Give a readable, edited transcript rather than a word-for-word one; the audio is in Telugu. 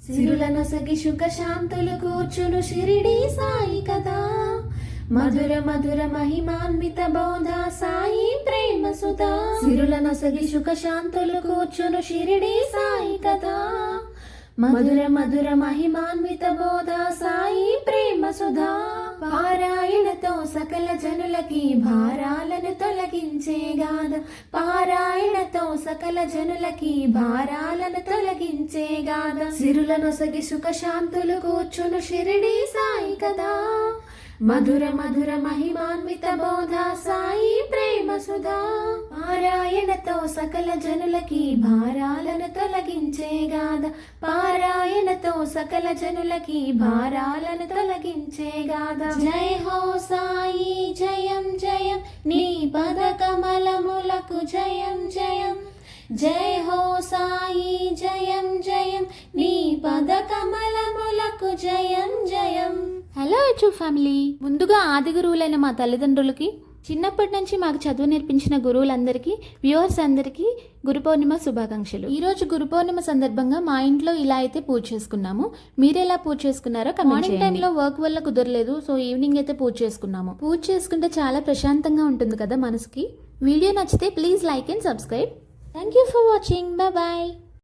సిరులనొసగి సుఖ శాంతులు కూర్చును షిరిడి సాయి కదా. మధుర మధుర మహిమాన్విత బోధ సాయి ప్రేమ సుధా. సిరులనొసగి సుఖ శాంతులు కూర్చును షిరిడి సాయి కదా. మధుర మధుర మహిమాన్విత బోధ సాయి ప్రేమ సుధా. పారాయణతో సకల జనులకి భారాలను తొలగించే గాథ. పారాయణతో సకల జనులకి భారాలను తొలగించే గాథ. సిరులనొసగి సుఖ శాంతులు కూర్చును షిరిడి సాయి కదా. మధుర మధుర మహిమాన్విత బోధ సాయి ప్రేమ సుధా. పారాయణతో సకల జనులకి భారాలను తొలగించే గాథ. పారాయణతో సకల జనులకి భారాలను తొలగించే గాథ. జై హో సాయి జయం జయం నీ పద కమలములకు జయం జయం. జై హో సాయి జయం జయం నీ పద కమలములకు జయం జయం. హలో యూట్యూబ్ ఫ్యామిలీ, ముందుగా ఆది గురువులైన మా తల్లిదండ్రులకి, చిన్నప్పటి నుంచి మాకు చదువు నేర్పించిన గురువులందరికీ, వ్యూవర్స్ అందరికీ గురు పౌర్ణిమ శుభాకాంక్షలు. ఈరోజు గురు పౌర్ణిమ సందర్భంగా మా ఇంట్లో ఇలా అయితే పూజ చేసుకున్నాము. మీరు ఎలా పూజ చేసుకున్నారో మార్నింగ్ టైంలో వర్క్ వల్ల కుదరలేదు, సో ఈవినింగ్ అయితే పూజ చేసుకున్నాము. పూజ చేసుకుంటే చాలా ప్రశాంతంగా ఉంటుంది కదా మనసుకి. వీడియో నచ్చితే please like and subscribe. Thank you for watching. Bye.